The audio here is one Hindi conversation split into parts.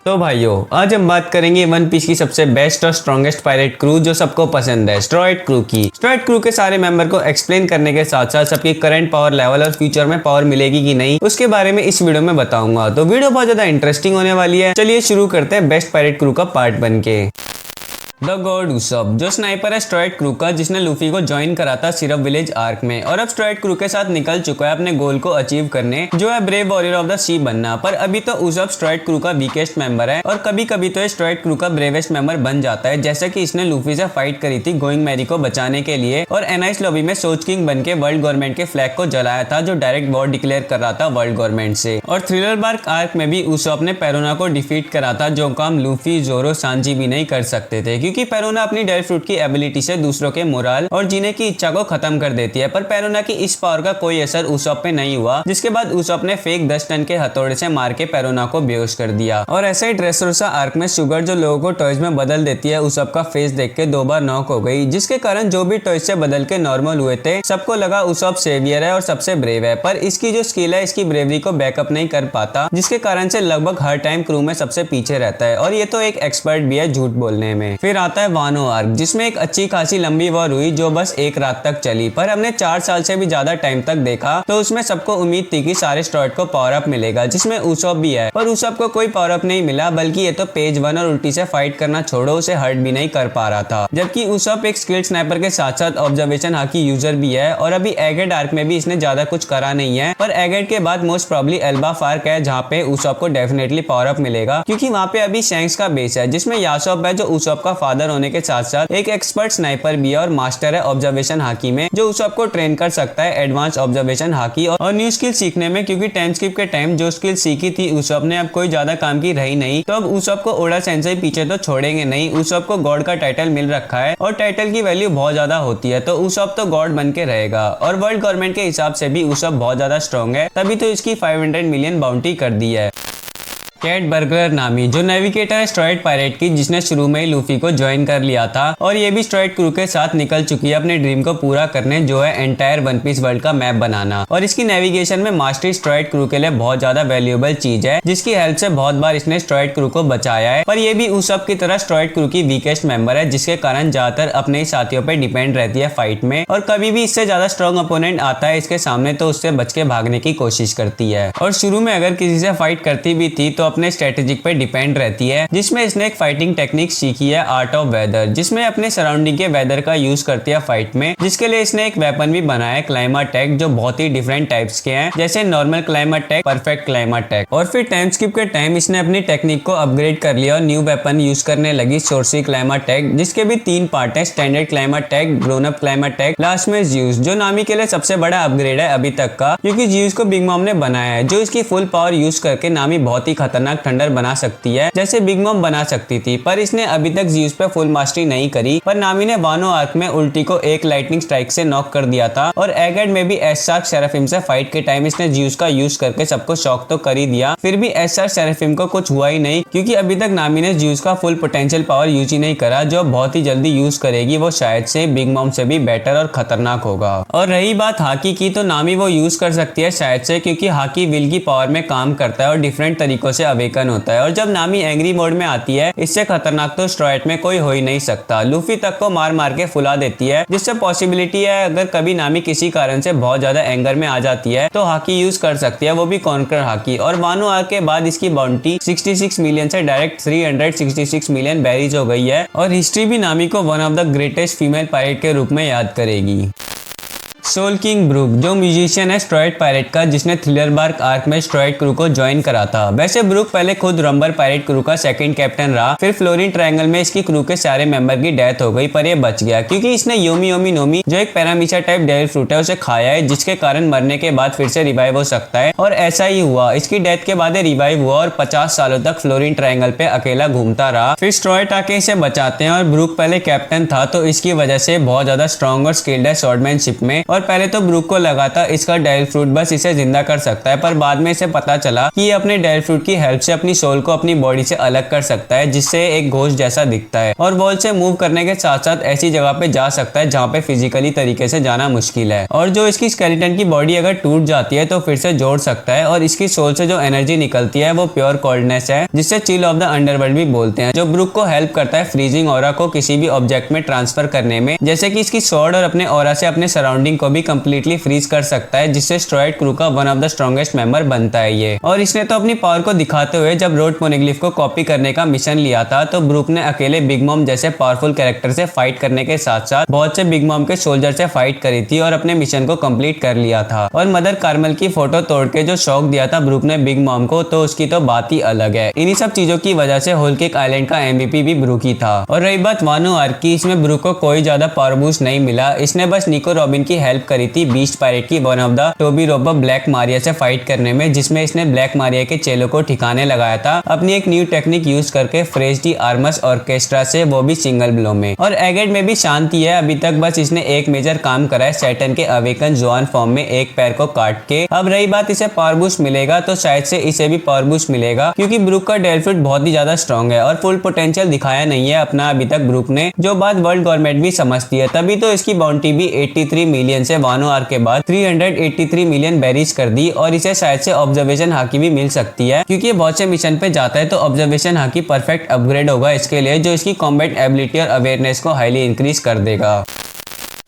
तो भाइयों, आज हम बात करेंगे वन पीस की सबसे बेस्ट और स्ट्रॉन्गेस्ट पायरेट क्रू जो सबको पसंद है, स्ट्रॉयड क्रू की। स्ट्रॉयड क्रू के सारे मेंबर को एक्सप्लेन करने के साथ साथ सबकी करंट पावर लेवल और फ्यूचर में पावर मिलेगी कि नहीं उसके बारे में इस वीडियो में बताऊंगा। तो वीडियो बहुत ज्यादा इंटरेस्टिंग होने वाली है। चलिए शुरू करते हैं बेस्ट पायरेट क्रू का पार्ट बन के। द गॉड उसप, जो स्नाइपर है स्ट्रॉयड क्रू का, जिसने लूफी को ज्वाइन करा था सिरप विलेज आर्क में और अब स्ट्रॉयड क्रू के साथ निकल चुका है अपने गोल को अचीव करने, जो है ब्रेव वॉरियर ऑफ द सी बनना। पर अभी तो उसप स्ट्रॉयड क्रू का वीकेस्ट मेंबर है और कभी कभी तो स्ट्रॉयड क्रू का ब्रेवेस्ट मेंबर बन जाता है, जैसे कि इसने लूफी से फाइट करी थी गोइंग मैरी को बचाने के लिए और एनाइस लॉबी में सोच किंग बन के वर्ल्ड गवर्नमेंट के फ्लैग को जलाया था, जो डायरेक्ट वॉर डिक्लेयर कर रहा था वर्ल्ड गवर्नमेंट से। और थ्रिलर बार्क आर्क में भी उसप ने पेरोना को डिफीट करा था, जो काम लूफी, जोरो, सांजी भी नहीं कर सकते थे, क्योंकि पेरोना अपनी डेयर फ्रूट की एबिलिटी से दूसरों के मोरल और जीने की इच्छा को खत्म कर देती है। पर पेरोना की इस पावर का कोई असर उसप पे नहीं हुआ, जिसके बाद उसप ने फेक 10 टन के हथौड़े से मार के पेरोना को बेहोश कर दिया। और ऐसे ही ड्रेसरोसा आर्क में शुगर, जो लोगों को टॉयज में बदल देती है, उसप का फेस देख के 2 बार नॉक हो गई, जिसके कारण जो भी टॉयज से बदल के नॉर्मल हुए थे सबको लगा उसप सेवियर है और सबसे ब्रेव है। पर इसकी जो स्किल है इसकी ब्रेवरी को बैकअप नहीं कर पाता, जिसके कारण से लगभग हर टाइम क्रू में सबसे पीछे रहता है और ये तो एक एक्सपर्ट भी है झूठ बोलने में। फिर आता है वानो आर्क, जिसमें एक अच्छी खासी लंबी वॉर हुई जो बस 1 रात तक चली, पर हमने 4 साल से भी ज्यादा टाइम तक देखा, तो उसमें सबको उम्मीद थी कि सारे स्ट्रॉयड को पावर अप मिलेगा, जिसमें उसप भी है। पर उसप को कोई पावर अप नहीं मिला, बल्कि ये तो पेज 1 और उल्टी से फाइट करना छोड़ो उसे हर्ट भी नहीं कर पा रहा था। जबकि उसप एक स्किल्ड स्नाइपर के साथ साथ ऑब्जर्वेशन हाकी यूजर भी है और अभी एगेट आर्क में भी इसने ज्यादा कुछ करा नहीं है। पर एगेट के बाद मोस्ट प्रॉब्ली एल्बा फार्क है, जहाँ पे उसप को डेफिनेटली पावर अप मिलेगा, क्योंकि वहाँ पे अभी शैंक्स का बेस है, जिसमें यासोप है जो उसप का फादर होने के साथ साथ एक एक्सपर्ट स्नाइपर भी है और मास्टर है ऑब्जर्वेशन हाकी में, जो उसप को ट्रेन कर सकता है एडवांस ऑब्जर्वेशन हाकी और न्यू स्किल सीखने में, क्योंकि टाइम स्किप के टाइम जो स्किल सीखी थी उसप ने अब कोई ज्यादा काम की रही नहीं। तो अब उसप को ओडा सेंसेई पीछे तो छोड़ेंगे नहीं। उसप को गॉड का टाइटल मिल रखा है और टाइटल की वैल्यू बहुत ज्यादा होती है, तो उसप तो गॉड बन के रहेगा। और वर्ल्ड गवर्नमेंट के हिसाब से भी उसप बहुत ज्यादा स्ट्रॉन्ग है, तभी तो इसकी 500 मिलियन बाउंटी कर दी है। कैट बर्गलर नामी, जो नेविगेटर है स्ट्रॉयड पायरेट की, जिसने शुरू में ही लूफी को ज्वाइन कर लिया था और ये भी स्ट्रॉयड क्रू के साथ निकल चुकी है अपने ड्रीम को पूरा करने, जो है एंटायर वन पीस वर्ल्ड का मैप बनाना। और इसकी नेविगेशन में मास्टरी स्ट्रॉयड क्रू के लिए बहुत ज्यादा वैल्यूएबल चीज है, जिसकी हेल्प से बहुत बार इसने स्ट्रॉयड क्रू को बचाया है। पर ये भी उसप की तरह स्ट्रॉयड क्रू की वीकेस्ट मेंबर है, जिसके कारण ज्यादातर अपने ही साथियों पर डिपेंड रहती है फाइट में, और कभी भी इससे ज्यादा स्ट्रॉन्ग अपोनेंट आता है इसके सामने तो उससे बच के भागने की कोशिश करती है। और शुरू में अगर किसी से फाइट करती भी थी तो अपने स्ट्रेटेजिक पे डिपेंड रहती है, जिसमें इसने एक फाइटिंग टेक्निक सीखी है, आर्ट ऑफ वेदर, जिसमें अपने सराउंडिंग के वेदर का यूज करती है फाइट में, जिसके लिए इसने एक वेपन भी बनाया है, क्लाइमा टैग, जो बहुत ही डिफरेंट टाइप्स के हैं, जैसे normal clima tag, perfect clima tag. और फिर टाइम स्किप के टाइम इसने अपनी टेक्निक को अपग्रेड कर लिया और न्यू वेपन यूज करने लगी, सोर्सी क्लाइमा टैग, जिसके भी 3 पार्ट है, standard clima tag, grown up clima tag, last में ज्यूस, जो नामी के लिए सबसे बड़ा अपग्रेड है अभी तक का, क्योंकि ज्यूस को बिग मॉम ने बनाया है, जो इसकी फुल पावर यूज करके नामी बहुत ही खतरनाक थंडर बना सकती है, जैसे बिग मॉम बना सकती थी। पर इसने अभी तक ज्यूस पे फुल मास्टरी नहीं करी। पर नामी ने वानो आर्क में उल्टी को एक लाइटनिंग स्ट्राइक से नॉक कर दिया था और एगेट में भी एसआर सेराफिम से फाइट के टाइम इसने ज्यूस का यूज करके सबको शॉक तो कर ही दिया। फिर भी एसआर सेराफिम को कुछ हुआ ही नहीं, क्योंकि अभी तक नामी ने ज्यूस का फुल पोटेंशियल पावर यूज ही नहीं करा, जो बहुत ही जल्दी यूज करेगी, वो शायद से बिग मॉम से भी बेटर और खतरनाक होगा। और रही बात हाकी की, तो नामी वो यूज कर सकती है शायद से, क्योंकि हाकी विल की पावर में काम करता है और डिफरेंट तरीकों से अवेकन होता है। और जब नामी एंग्री मोड में आती है, इससे खतरनाक तो स्ट्रॉयड में कोई हो ही नहीं सकता। लूफी तक को मार मार के फुला देती है, जिससे पॉसिबिलिटी है अगर कभी नामी किसी कारण से बहुत ज्यादा एंगर में आ जाती है तो हाकी यूज कर सकती है, वो भी कॉन्कर हाकी। और वानो आर्क के बाद इसकी बाउंटी 66 मिलियन से डायरेक्ट 366 मिलियन बैरीज हो गई है और हिस्ट्री भी नामी को one of the greatest female pirate के रूप में याद करेगी। सोल किंग ब्रूक, जो म्यूजिशियन है स्ट्रॉयड पायरेट का, जिसने थ्रिलर बार्क आर्क में स्ट्रॉयड क्रू को ज्वाइन करा था। वैसे ब्रूक पहले खुद रंबर पायरेट क्रू का सेकंड कैप्टन रहा, फिर फ्लोरिन ट्रायंगल में इसकी क्रू के सारे मेंबर की डेथ हो गई, पर ये बच गया क्योंकि इसने योमी योमी नोमी, जो एक पैरामीशा टाइप डेविल फ्रूट है, उसे खाया है, जिसके कारण मरने के बाद फिर से रिवाइव हो सकता है। और ऐसा ही हुआ, इसकी डेथ के बाद रिवाइव हुआ और 50 सालों तक फ्लोरिन ट्रायंगल पे अकेला घूमता रहा। फिर स्ट्रॉयड आके इसे बचाते हैं और ब्रूक पहले कैप्टन था, तो इसकी वजह से बहुत ज्यादा स्ट्रॉन्ग और स्किल्ड है स्वॉर्डमैनशिप में। और पहले तो ब्रूक को लगा था इसका डेविल फ्रूट बस इसे जिंदा कर सकता है, पर बाद में इसे पता चला कि ये अपने डेविल फ्रूट की हेल्प से अपनी सोल को अपनी बॉडी से अलग कर सकता है, जिससे एक घोस्ट जैसा दिखता है और वॉल से मूव करने के साथ साथ ऐसी जगह पे जा सकता है जहाँ पे फिजिकली तरीके से जाना मुश्किल है। और जो इसकी स्केलेटन की बॉडी अगर टूट जाती है तो फिर से जोड़ सकता है। और इसकी सोल से जो एनर्जी निकलती है वो प्योर कोल्डनेस है, जिससे चिल ऑफ द अंडरवर्ल्ड भी बोलते हैं, जो ब्रूक को हेल्प करता है फ्रीजिंग ऑरा को किसी भी ऑब्जेक्ट में ट्रांसफर करने में, जैसे कि इसकी स्वॉर्ड और अपने ऑरा से अपने सराउंडिंग को भी कंप्लीटली फ्रीज कर सकता है, जिससे स्ट्रॉइड क्रू का one of the strongest member बनता है ये। और इसने तो अपनी पावर को दिखाते हुए जब रोड पोनिग्लिफ को कॉपी करने का मिशन लिया था तो ब्रूक ने अकेले बिग मॉम जैसे पावरफुल कैरेक्टर से फाइट करने के साथ साथ बहुत से बिग मॉम के सोल्जर से फाइट करी थी और अपने मिशन को कंप्लीट कर लिया था। और मदर कार्मल की फोटो तोड़ के जो शौक दिया था ब्रूक ने बिग मॉम को, तो उसकी तो बात ही अलग है। इन्हीं सब चीजों की वजह से होल केक आइलैंड का एमवीपी भी ब्रूक ही था। और रही बात वानो आर्क की, इसमें ब्रूक को कोई ज्यादा पावर बूस्ट नहीं मिला। इसने बस निको रॉबिन की हेल्प करी थी बीस्ट पायरेट की one of the Tobi Roppo Black Maria से फाइट करने में, जिसमें इसने ब्लैक मारिया के चेलों को ठिकाने लगाया था अपनी एक न्यू टेक्निक यूज करके फ्रेश डी आर्मस ऑर्केस्ट्रा से, वो भी सिंगल ब्लो में। और एगेट में भी शांति है अभी तक, बस इसने एक मेजर काम करा है सैटर्न के अवेकन जोआन फॉर्म में एक पैर को काट के। अब रही बात इसे पावर बूस्ट मिलेगा तो शायद से इसे भी पावर बूस्ट मिलेगा, क्योंकि ब्रूक का डेविल फ्रूट बहुत ही ज्यादा स्ट्रॉन्ग है और फुल पोटेंशियल दिखाया नहीं है अपना अभी तक ब्रूक ने, जो बात वर्ल्ड गवर्नमेंट भी समझती है। तभी तो इसकी बाउंटी भी 83 मिलियन से वानो आर्क के बाद 383 मिलियन बेरीज कर दी। और इसे शायद से ऑब्जर्वेशन हाकी भी मिल सकती है, क्योंकि बहुत से मिशन पे जाता है तो ऑब्जर्वेशन हाकी परफेक्ट अपग्रेड होगा इसके लिए, जो इसकी कॉम्बैट एबिलिटी और अवेयरनेस को हाईली इंक्रीज कर देगा।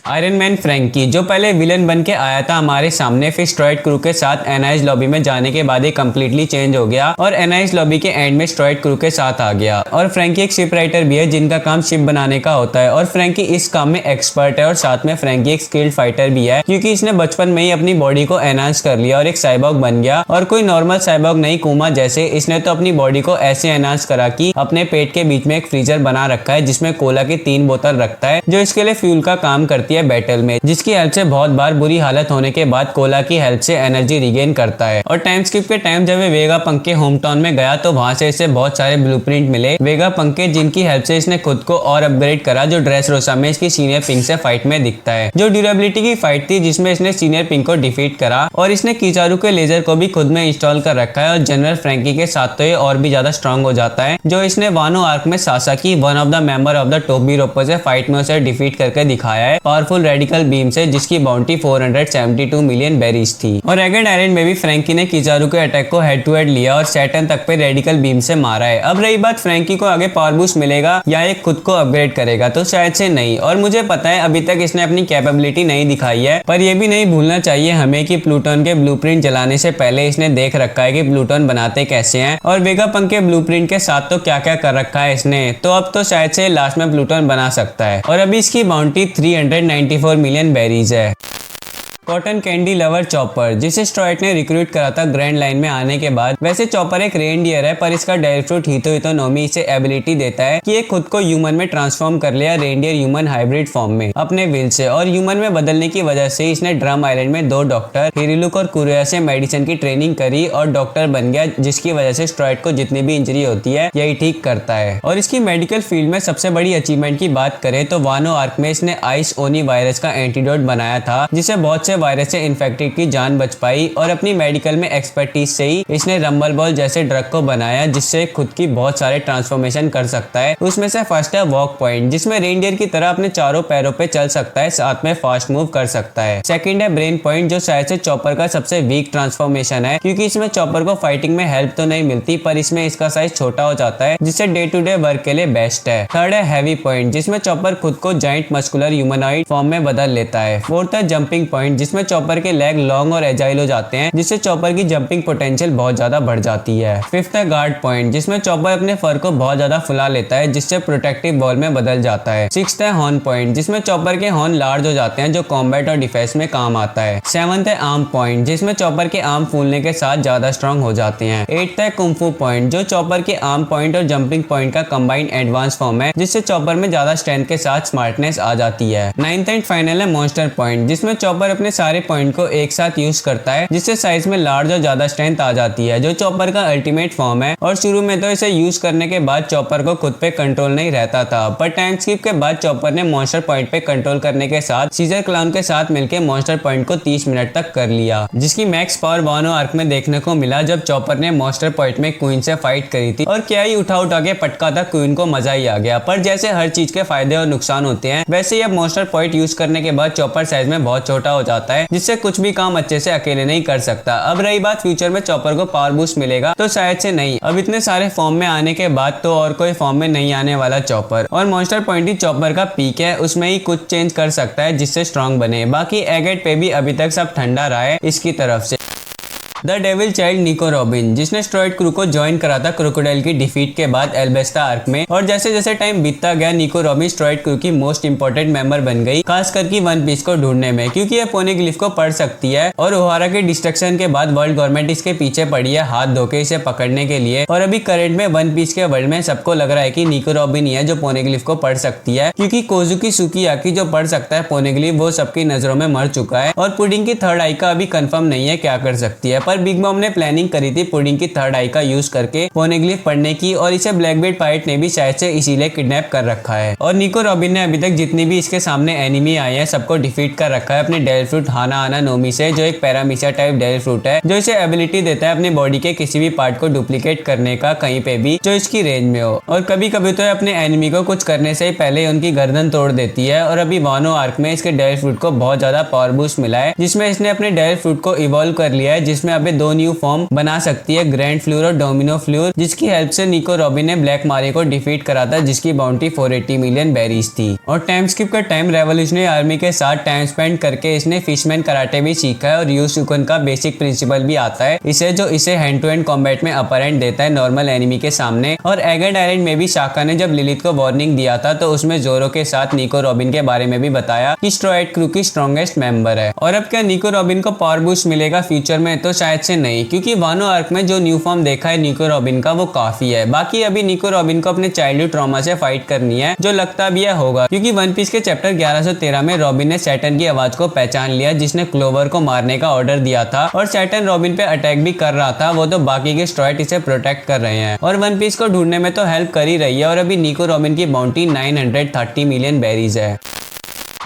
आयरन मैन फ्रैंकी जो पहले विलन बन के आया था हमारे सामने, फिर स्ट्रॉइड क्रू के साथ एनाइज लॉबी में जाने के बाद ये कम्प्लीटली चेंज हो गया और एनाइज लॉबी के एंड में स्ट्रॉइड क्रू के साथ आ गया। और फ्रैंकी एक शिप राइटर भी है जिनका काम शिप बनाने का होता है और फ्रैंकी इस काम में एक्सपर्ट है। और साथ में फ्रैंकी एक स्किल्ड फाइटर भी है, क्योंकि इसने बचपन में ही अपनी बॉडी को एनहांस कर लिया और एक साइबॉग बन गया। और कोई नॉर्मल साइबॉग नहीं, कुमा जैसे, इसने तो अपनी बॉडी को ऐसे एनहांस करा कि अपने पेट के बीच में एक फ्रीजर बना रखा है जिसमें कोला की 3 बोतल रखता है, जो इसके लिए फ्यूल का काम करती है बैटल में, जिसकी हेल्प से बहुत बार बुरी हालत होने के बाद कोला की हेल्प से एनर्जी रिगेन करता है। और टाइम स्किप के टाइम जब वे वेगा पंक के होम टाउन में गया तो वहां से इसे बहुत सारे ब्लूप्रिंट मिले वेगा पंक के, जिनकी हेल्प से इसने खुद को और अपग्रेड करा, जो ड्रेस रोसा में इसकी सीनियर पिंक से फाइट में दिखता है, जो ड्यूरेबिलिटी की फाइट थी जिसमें इसने सीनियर पिंक को डिफीट करा। और इसने कीचारू के लेजर को भी खुद में इंस्टॉल कर रखा है और जनरल फ्रैंकी के साथ तो ये और भी ज्यादा स्ट्रॉन्ग हो जाता है, जो इसने वानो आर्क में Sasaki one of the member of the Tobi Roppo से फाइट में उसे डिफीट करके दिखाया है पावरफुल रेडिकल बीम से, जिसकी बाउंटी 472 मिलियन बेरीज थी। और एगेट आयरन में भी फ्रैंकी ने कीचारू के अटैक को हेड टू हेड लिया और सैटर्न तक पे रेडिकल बीम से मारा है। अब रही बात फ्रैंकी को आगे पावर बूस्ट मिलेगा या ये खुद को अपग्रेड करेगा, तो शायद से नहीं। और मुझे पता है अभी तक इसने अपनी कैपेबिलिटी नहीं दिखाई है, पर यह भी नहीं भूलना चाहिए हमें कि प्लूटोन के ब्लूप्रिंट जलाने से पहले इसने देख रखा है कि प्लूटोन बनाते कैसे हैं और वेगा पंक के ब्लूप्रिंट के साथ तो क्या क्या कर रखा है इसने, तो अब तो शायद से लास्ट में प्लूटोन बना सकता है। और अभी इसकी बाउंटी 394 मिलियन बेरीज है। कॉटन कैंडी लवर चॉपर, जिसे स्ट्रॉइड ने रिक्रूट करा था ग्रैंड लाइन में आने के बाद। वैसे चॉपर एक रेनडियर है, पर इसका डेविल फ्रूट हितो हितो नोमी इसे एबिलिटी देता है कि ये खुद को ह्यूमन में ट्रांसफॉर्म कर लिया रेनडियर ह्यूमन हाइब्रिड फॉर्म में अपने विल से। और ह्यूमन में बदलने की वजह से इसने ड्रम आइलैंड में 2 डॉक्टर हिरिलुक और कुरिया से मेडिसिन की ट्रेनिंग करी और डॉक्टर बन गया, जिसकी वजह से स्ट्रॉइड को जितनी भी इंजरी होती है यही ठीक करता है। और इसकी मेडिकल फील्ड में सबसे बड़ी अचीवमेंट की बात करें तो वानो आर्क में इसने आइस ओनी वायरस का एंटीडोट बनाया था, जिसे बहुत से वायरस से इन्फेक्टेड की जान बच पाई। और अपनी मेडिकल में एक्सपर्टीज से ही इसने रंबल बॉल जैसे ड्रग को बनाया, जिससे खुद की बहुत सारे ट्रांसफॉर्मेशन कर सकता है। उसमें से फर्स्ट है वॉक पॉइंट, जिसमें रेनडियर की तरह अपने चारों पैरों पे चल सकता है, साथ में फास्ट मूव कर सकता है। सेकंड है ब्रेन पॉइंट, जो शायद से चॉपर का सबसे वीक ट्रांसफॉर्मेशन है, क्योंकि इसमें चॉपर को फाइटिंग में हेल्प तो नहीं मिलती, पर इसमें इसका साइज छोटा हो जाता है, जिससे डे टू डे वर्क के लिए बेस्ट है। थर्ड है हैवी पॉइंट, जिसमें चॉपर खुद को जाइंट मस्कुलर ह्यूमनॉइड फॉर्म में बदल लेता है। फोर्थ है जंपिंग पॉइंट, जिसमें चॉपर के लेग लॉन्ग और एजाइल हो जाते हैं, जिससे चॉपर की जंपिंग पोटेंशियल बहुत ज्यादा बढ़ जाती है। फिफ्थ है गार्ड पॉइंट, जिसमें चॉपर अपने फर को बहुत ज्यादा फुला लेता है, जिससे प्रोटेक्टिव बॉल में बदल जाता है। सिक्स्थ है हॉर्न पॉइंट, जिसमें चॉपर के हॉर्न लार्ज हो जाते हैं, जो कॉम्बैट और डिफेंस में काम आता है। सेवंथ है आर्म पॉइंट, जिसमें चॉपर के आर्म फूलने के साथ ज्यादा स्ट्रॉन्ग हो जाते हैं। एट्थ है कुंफू पॉइंट, जो चॉपर के आर्म पॉइंट और जंपिंग पॉइंट का कंबाइंड एडवांस फॉर्म है, जिससे चॉपर में ज्यादा स्ट्रेंथ के साथ स्मार्टनेस आ जाती है। नाइन्थ एंड फाइनल है मॉन्स्टर पॉइंट, जिसमें चॉपर अपने अपने सारे पॉइंट को एक साथ यूज करता है, जिससे साइज में लार्ज और ज्यादा स्ट्रेंथ आ जाती है, जो चॉपर का अल्टीमेट फॉर्म है। और शुरू में तो इसे यूज करने के बाद चॉपर को खुद पे कंट्रोल नहीं रहता था, पर टाइम स्किप के बाद चॉपर ने मॉन्स्टर पॉइंट पे कंट्रोल करने के साथ सीजर क्लाउन के साथ मिलकर मॉन्स्टर पॉइंट को 30 मिनट तक कर लिया, जिसकी मैक्स पावर वानो आर्क में देखने को मिला जब चॉपर ने मॉन्स्टर पॉइंट में क्वीन से फाइट करी थी। और क्या ही उठा के पटका था, क्वीन को मजा ही आ गया। पर जैसे हर चीज के फायदे और नुकसान होते हैं, वैसे ही अब मॉन्स्टर पॉइंट यूज करने के बाद चॉपर साइज में बहुत छोटा हो जाता है, जिससे कुछ भी काम अच्छे से अकेले नहीं कर सकता। अब रही बात फ्यूचर में चॉपर को पावर बूस्ट मिलेगा, तो शायद से नहीं। अब इतने सारे फॉर्म में आने के बाद तो और कोई फॉर्म में नहीं आने वाला चॉपर, और मॉन्स्टर पॉइंट ही चॉपर का पीक है, उसमें ही कुछ चेंज कर सकता है जिससे स्ट्रॉन्ग बने। बाकी एगेट पे भी अभी तक सब ठंडा रहा है इसकी तरफ से। द डेविल चाइल्ड निको रॉबिन, जिसने स्ट्रॉइड क्रू को ज्वाइन करा था क्रोकोडाइल की डिफीट के बाद एल्बेस्टा आर्क में, और जैसे जैसे टाइम बीतता गया निको रॉबिन स्ट्रॉइड क्रू की मोस्ट इंपोर्टेंट मेंबर बन गई, खास करके वन पीस को ढूंढने में, क्योंकि ये पोनीग्लिफ को पढ़ सकती है। और ओहारा के डिस्ट्रक्शन के बाद वर्ल्ड गवर्नमेंट इसके पीछे पड़ी है हाथ धोके इसे पकड़ने के लिए। और अभी करंट में वन पीस के वर्ल्ड में सबको लग रहा है कि निको रॉबिन ही है जो पोनीग्लिफ को पढ़ सकती है, क्योंकि कोजुकी सुकियाकी जो पढ़ सकता है पोनीग्लिफ वो सबकी नजरों में मर चुका है। और पुडिंग की थर्ड आई का अभी कंफर्म नहीं है क्या कर सकती है, पर बिग मॉम ने प्लानिंग करी थी पुडिंग की थर्ड आई का यूज करके पोनीग्लिफ पढ़ने की, और इसे ब्लैकबीट पायरेट ने भी शायद से इसीलिए किडनैप कर रखा है। और निको रॉबिन ने अभी तक जितनी भी इसके सामने एनिमी आए हैं सबको डिफीट कर रखा है अपने डेविल फ्रूट हाना आना नोमी से, जो एक पैरामीशिया टाइप डेविल फ्रूट है, जो इसे एबिलिटी देता है अपनी बॉडी के किसी भी पार्ट को डुप्लीकेट करने का कहीं पे भी जो इसकी रेंज में हो। और कभी कभी तो अपने एनिमी को कुछ करने से पहले उनकी गर्दन तोड़ देती है। और अभी वानो आर्क में इसके डेविल फ्रूट को बहुत ज्यादा पावर बूस्ट मिला है, जिसमें इसने अपने डेविल फ्रूट को इवॉल्व कर लिया है, जिसमें अभी 2 न्यू फॉर्म बना सकती है, ग्रैंड फ्लूर और डोमिनो फ्लूर, जिसकी हेल्प से निको रॉबिन ने ब्लैक मारे को डिफीट करा था, जिसकी बाउंटी 480 मिलियन बेरीज थी। और टाइम स्किप का टाइम रेवोल्यूशनरी आर्मी के साथ टाइम स्पेंड करके इसने फिशमैन कराटे भी सीखा है, और यूसुकन का बेसिक प्रिंसिपल भी आता है इसे, जो इसे हैंड टू हैंड कॉम्बैट में अपर हैंड देता है नॉर्मल एनिमी के सामने। और एगेट आइलैंड में भी शाका ने जब लिलिथ को वार्निंग दिया था, तो उसमें जोरो के साथ निको रॉबिन के बारे में भी बताया कि स्ट्रॉइड क्रू की स्ट्रॉन्गेस्ट मेंबर है। और अब क्या निको रॉबिन को पावर बूस्ट मिलेगा फ्यूचर में? तो शायद से नहीं, क्योंकि वानो आर्क में जो न्यू फॉर्म देखा है निको रॉबिन का वो काफी है। बाकी अभी निको रॉबिन को अपने चाइल्डहुड ट्रॉमा से फाइट करनी है, जो लगता भी है होगा, क्योंकि वन पीस के चैप्टर 1113 में रॉबिन ने सैटर्न की आवाज को पहचान लिया, जिसने क्लोवर को मारने का ऑर्डर दिया था। और सैटर्न रॉबिन पे अटैक भी कर रहा था, वो तो बाकी के स्ट्रॉइड इसे प्रोटेक्ट कर रहे हैं, और वन पीस को ढूंढने में तो हेल्प कर ही रही है। और अभी निको रॉबिन की बाउंटी 930 मिलियन बेरीज है।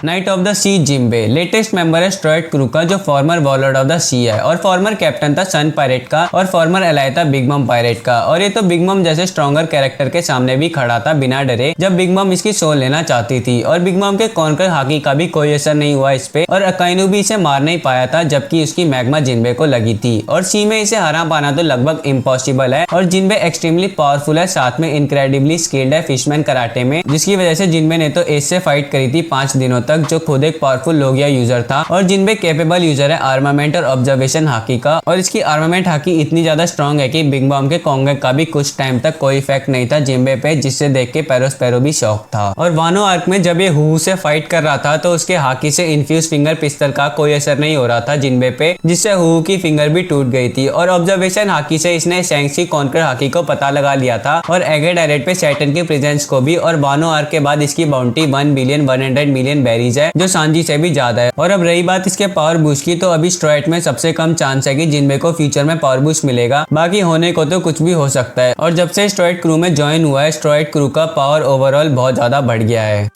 Knight of the sea Jinbe latest member है स्ट्रॉइड क्रू का, जो former warlord of the sea है, और फॉर्मर कैप्टन था सन पायरेट का, और फॉर्मर एलाय था बिग मम पायरेट का। और ये तो बिग मम जैसे स्ट्रॉन्गर कैरेक्टर के सामने भी खड़ा था बिना डरे, जब बिग मम इसकी सोल लेना चाहती थी। और बिग मम के कॉन्कर हाकी का भी कोई असर नहीं हुआ इस पे, और अकाइनु भी इसे मार नहीं पाया था, जबकि उसकी मैग्मा जिन्बे को लगी थी। और सी में इसे हरा पाना तो लगभग इम्पॉसिबल है, और जिन्बे एक्सट्रीमली पावरफुल है, साथ में इनक्रेडिबली स्किल्ड है फिशमैन कराटे में, जिसकी वजह से जिन्बे ने तो एज से फाइट करी थी 5 दिनों तक, जो खुद एक पावरफुल लोगिया यूजर था। और जिन्बे कैपेबल यूजर है आर्मामेंट और ऑब्जर्वेशन हाकी का, और इसकी आर्मामेंट हाकी इतनी ज्यादा स्ट्रॉन्ग है कि बिग मॉम के कॉन्गेक का भी कुछ टाइम तक कोई इफेक्ट नहीं था जिन्बे पे, जिससे देख के पेरोस्पेरो भी शॉक था। और वानो आर्क में जब ये हु से फाइट कर रहा था, तो उसके हाकी से इन्फ्यूज फिंगर पिस्टल का कोई असर नहीं हो रहा था जिन्बे पे, जिससे हु की फिंगर भी टूट गई थी। और ऑब्जर्वेशन हाकी से इसने शैंक्सी कॉन्कर हाकी को पता लगा लिया था, और एगेट डायरेक्ट पे सैटर्न की प्रेजेंस को भी। और वानो आर्क के बाद इसकी बाउंटी 1 बिलियन 100 मिलियन बेरीज है, जो सांजी से भी ज्यादा है। और अब रही बात इसके पावर बूस्ट की, तो अभी स्ट्रॉइड में सबसे कम चांस है कि जिन्बे को फ्यूचर में पावर बूस्ट मिलेगा, बाकी होने को तो कुछ भी हो सकता है। और जब से स्ट्रॉइड क्रू में ज्वाइन हुआ है, स्ट्रॉइड क्रू का पावर ओवरऑल बहुत ज्यादा बढ़ गया है।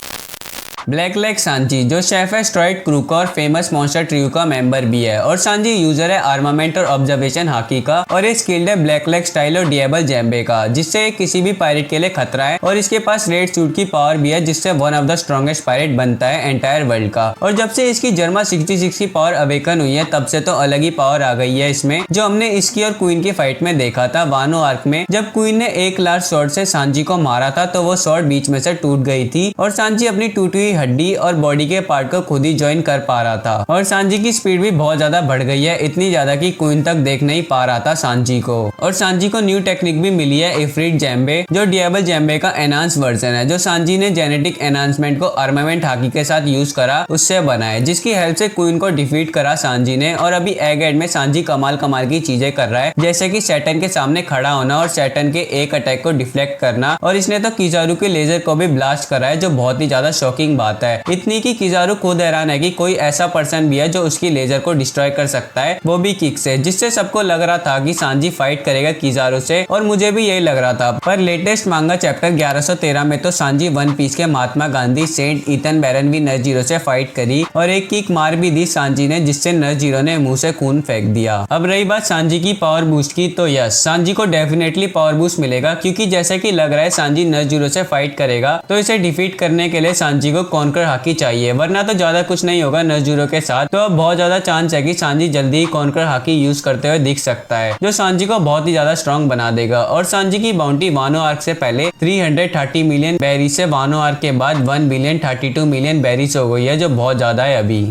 ब्लैक लेग सांजी, जो शेफ है स्ट्रॉइड क्रू का और फेमस मॉन्स्टर ट्रियो का मेंबर भी है। और सांजी यूजर है आर्मामेंट और ऑब्जर्वेशन हाकी का, और ये स्किल्ड है ब्लैक लेग स्टाइल और डिएबल जैम्बे का, जिससे किसी भी पायरेट के लिए खतरा है। और इसके पास रेड सूट की पावर भी है, जिससे one of the strongest pirate बनता है एंटायर वर्ल्ड का। और जब से इसकी जर्मा 66 की पावर अवेकन हुई है, तब से तो अलग ही पावर आ गई है इसमें, जो हमने इसकी और क्वीन की फाइट में देखा था वानो आर्क में। जब क्वीन ने एक लार्ज शॉट से सांजी को मारा था, तो वो शॉट बीच में से टूट गई थी, और सांजी अपनी टूटी हुई हड्डी और बॉडी के पार्ट को खुद ही ज्वाइन कर पा रहा था। और सांजी की स्पीड भी बहुत ज्यादा बढ़ गई है, इतनी ज्यादा कि क्वीन तक देख नहीं पा रहा था सांजी को। और सांजी को न्यू टेक्निक भी मिली है इफ्रीट जैम्बे, जो डिएबल जैम्बे का एनहांस वर्जन है, जो सांजी ने जेनेटिक एनहांसमेंट को आर्मामेंट हाकी के साथ यूज करा उससे बना है, जिसकी हेल्प से क्वीन को डिफीट करा सांजी ने। और अभी एगेट में सांजी कमाल की चीजें कर रहा है, जैसे कि सैटर्न के सामने खड़ा होना और सैटर्न के एक अटैक को डिफ्लेक्ट करना। और इसने तो किजारू के लेजर को भी ब्लास्ट करा है, जो बहुत ही ज्यादा शॉकिंग बात है। इतनी की किजारू खुद हैरान है कि कोई ऐसा पर्सन भी है जो उसकी लेजर को डिस्ट्रॉय कर सकता है, वो भी किक से, जिससे सबको लग रहा था कि सांजी फाइट करेगा किजारू से, और मुझे भी यही लग रहा था। पर लेटेस्ट मांगा चैप्टर 1113 में तो सांजी वन पीस के महात्मा गांधी सेंट ईथन बैरन भी नर जीरो से फाइट करी और एक किक मार भी दी सांजी ने, जिससे नर जीरो ने मुंह से खून फेंक दिया। अब रही बात सांजी की पावर बूस्ट की, तो यस, सांजी को डेफिनेटली पावर बूस्ट मिलेगा, क्योंकि जैसे कि लग रहा है सांजी नर जीरो से फाइट करेगा, तो इसे डिफीट करने के लिए सांजी को कॉन्कर हाकी चाहिए, वरना तो ज्यादा कुछ नहीं होगा नर जीरो के साथ। तो अब बहुत ज्यादा चांस है कि सांजी जल्दी ही कॉन्कर हाकी यूज करते हुए दिख सकता है, जो सांजी को बहुत ही ज्यादा स्ट्रॉन्ग बना देगा। और सांजी की बाउंटी वानो आर्क से पहले 330 मिलियन बेरीज से वानो आर्क के बाद 1 बिलियन 32 मिलियन बेरीज हो गई है, जो बहुत ज्यादा है अभी।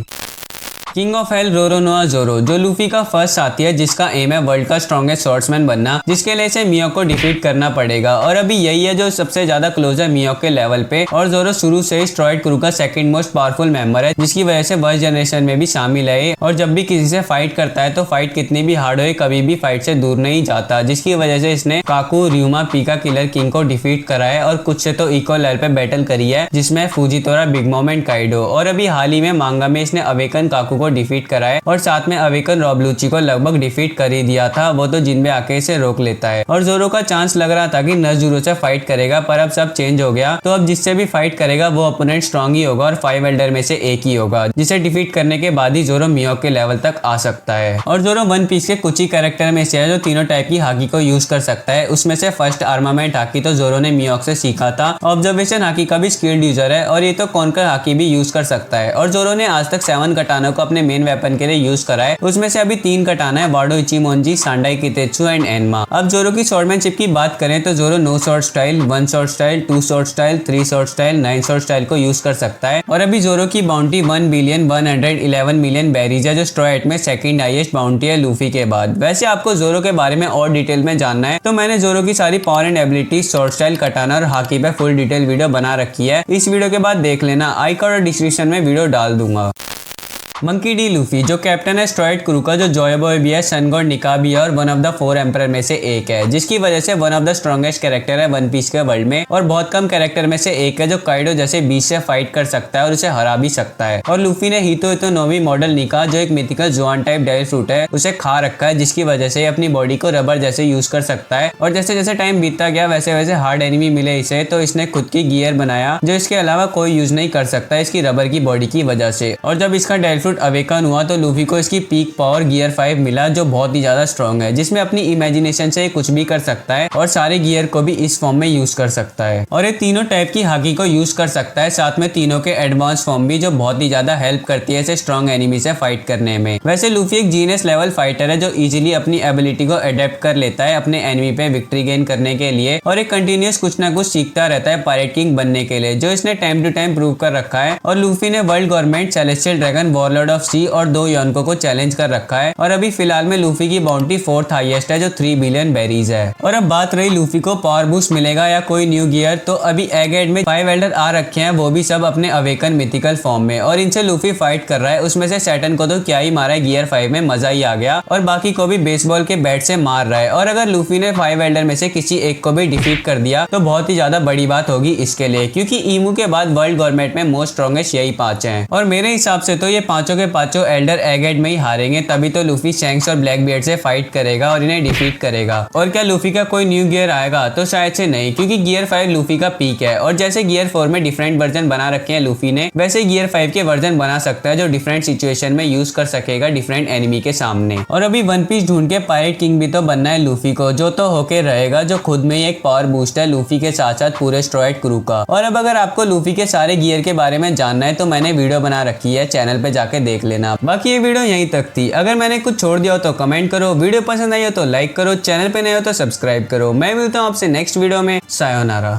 किंग ऑफ हेल रोरोनोआ जोरो, जो लूफी का फर्स्ट साथी है, जिसका एम है वर्ल्ड का स्ट्रॉन्गेस्ट स्वॉर्ड्समैन बनना, जिसके लिए इसे मियोक को डिफीट करना पड़ेगा। और अभी यही है जो सबसे ज्यादा क्लोज है मियोक के लेवल पे। और जोरो शुरू से ही स्ट्रॉइड क्रू का सेकंड मोस्ट पावरफुल मेंबर है, जिसकी वजह से वर्स्ट जनरेशन में भी शामिल है। और जब भी किसी से फाइट करता है तो फाइट कितनी भी हार्ड हो, कभी भी फाइट से दूर नहीं जाता, जिसकी वजह से इसने काकू, रियुमा, पीका किलर किंग को डिफीट करा है, और कुछ से तो इक्वल लेवल पे बैटल करी है, जिसमें फूजितोरा, बिग मॉम एंड काइडो। और अभी हाल ही में मांगा में इसने अवेकन काकू को डिफीट करा है, और साथ में अवेकन रॉबलूची को लगभग डिफीट कर ही दिया था, वो तो जिनबे आके इसे रोक लेता है। और जोरो का चांस लग रहा था कि नज़ुरो से फाइट करेगा, पर अब सब चेंज हो गया। तो अब जिससे भी फाइट करेगा वो अपोनेंट स्ट्रॉन्ग ही होगा, और 5 एल्डर में से एक ही होगा, जिसे डिफीट करने के बाद ही जोरो मियोक के लेवल तक आ सकता है। और जोरो वन पीस के कुछ ही कैरेक्टर में से है जो तीनों टाइप की हाकी को यूज कर सकता है। उसमें से फर्स्ट आर्मामेंट हाकी तो जोरो ने मियोक से सीखा था। ऑब्जर्वेशन हाकी का भी स्किल्ड यूजर है, और ये तो कॉन्कर हाकी भी यूज कर सकता है। और जोरो ने आज तक 7 कटाना को अपने मेन वेपन के लिए यूज करा है। उसमें से अभी 3 कटाना है, वाडो इचिमोनजी, सांडाई कितेत्सु एंड एनमा। अब जोरो की स्वॉर्डमैनशिप की बात करें तो जोरो 9 sword style, 1 sword style, 2 sword style, 3 sword style, 9 sword style को यूज कर सकता है। और अभी जोरो की बाउंटी 1 बिलियन 111 मिलियन बेरीज है, जो स्ट्रॉ एट में सेकंड हाईएस्ट बाउंटी है लूफी के बाद। वैसे आपको जोरो के बारे में और डिटेल में जानना है तो मैंने जोरो की सारी power and ability, sword style, कटाना और हाकी पे फुल डिटेल वीडियो बना रखी है। इस वीडियो के बाद देख लेना, आई कार्ड और डिस्क्रिप्शन में वीडियो डाल दूंगा। मंकी डी लूफी, जो कैप्टन है स्ट्रॉइड क्रू का, जो जॉयबॉय भी है, सन गॉड निका भी है, और वन ऑफ द 4 एम्परर में से एक है, जिसकी वजह से one of the strongest character है वन पीस के वर्ल्ड में। और बहुत कम कैरेक्टर में से एक है जो काइडो जैसे बीच से फाइट कर सकता है और उसे हरा भी सकता है। और लूफी ने हितो हितो नोवी मॉडल निका, जो एक मिथिकल जुआन टाइप डेल फ्रूट है, उसे खा रखा है, जिसकी वजह से अपनी बॉडी को रबर जैसे यूज कर सकता है। और जैसे जैसे टाइम बीतता गया वैसे वैसे हार्ड एनिमी मिले इसे, तो इसने खुद की गियर बनाया, जो इसके अलावा कोई यूज नहीं कर सकता इसकी रबर की बॉडी की वजह से। और जब इसका डेल फ्रूट अवेकन हुआ तो लूफी को इसकी पीक पावर गियर 5 मिला, जो बहुत ही ज्यादा स्ट्रॉन्ग है, जिसमें अपनी इमेजिनेशन से कुछ भी कर सकता है और सारे गियर को भी इस फॉर्म में यूज कर सकता है। और ये तीनों टाइप की हाकी को यूज कर सकता है, साथ में तीनों के एडवांस फॉर्म भी, जो बहुत ही ज्यादा हेल्प करती है इसे स्ट्रॉन्ग एनिमी से फाइट करने में। वैसे लूफी एक जीनियस लेवल फाइटर है, जो इजीली अपनी एबिलिटी को अडेप्ट कर लेता है अपने एनिमी पे विक्ट्री गेन करने के लिए, और एक कंटिन्यूस कुछ ना कुछ सीखता रहता है पायरेट किंग बनने के लिए, जो इसने टाइम टू टाइम प्रूव कर रखा है। और लूफी ने world government, celestial dragon, warlord of sea और 2 योनको को चैलेंज कर रखा है। और अभी फिलहाल में लूफी की बाउंटी 4th हाईएस्ट है, जो 3 बिलियन बेरीज है। और अब बात रही लूफी को पावर बूस्ट मिलेगा या कोई न्यू गियर, तो अभी एग एड में 5 एल्डर आ रखे हैं, वो भी सब अपने अवेकन मिथिकल फॉर्म में, और इनसे लूफी फाइट कर रहा है। उसमें से सैटर्न को तो क्या ही मारा है गियर 5 में, मजा ही आ गया, और बाकी को भी बेसबॉल के बैट से मार रहा है। और अगर लूफी ने 5 एल्डर में से किसी एक को भी डिफीट कर दिया तो बहुत ही ज्यादा बड़ी बात होगी इसके लिए, क्योंकि ईमू के बाद वर्ल्ड गवर्नमेंट में मोस्ट स्ट्रॉन्गेस्ट यही 5 हैं। और मेरे हिसाब से तो ये पांचों के पांचों एल्डर एग एड में ही हारेंगे, तभी तो लूफी शैंक्स और ब्लैक बियर्ड से फाइट करेगा और इन्हें डिफीट करेगा। और क्या लूफी का कोई न्यू गियर आएगा? तो शायद से नहीं, क्योंकि गियर 5 लूफी का पीक है, और जैसे गियर 4 में डिफरेंट वर्जन बना रखे हैं लूफी ने, वैसे गियर 5 के वर्जन बना सकता है, जो डिफरेंट सिचुएशन में यूज कर सकेगा डिफरेंट एनिमी के सामने। और अभी वन पीस ढूंढ के पायरेट किंग भी तो बनना है लूफी को, जो तो होके रहेगा, जो खुद में ही एक पावर बूस्ट है लूफी के साथ साथ पूरे स्ट्रॉइड क्रू का। और अब अगर आपको लूफी के सारे गियर के बारे में जानना है तो मैंने वीडियो बना रखी है, चैनल पे जाके देख लेना। बाकी ये वीडियो यहीं तक थी, अगर मैंने कुछ छोड़ दिया हो तो कमेंट करो, वीडियो पसंद आई हो तो लाइक करो, चैनल पे नए हो तो सब्सक्राइब करो। मैं मिलता हूँ आपसे नेक्स्ट वीडियो में। सायोनारा।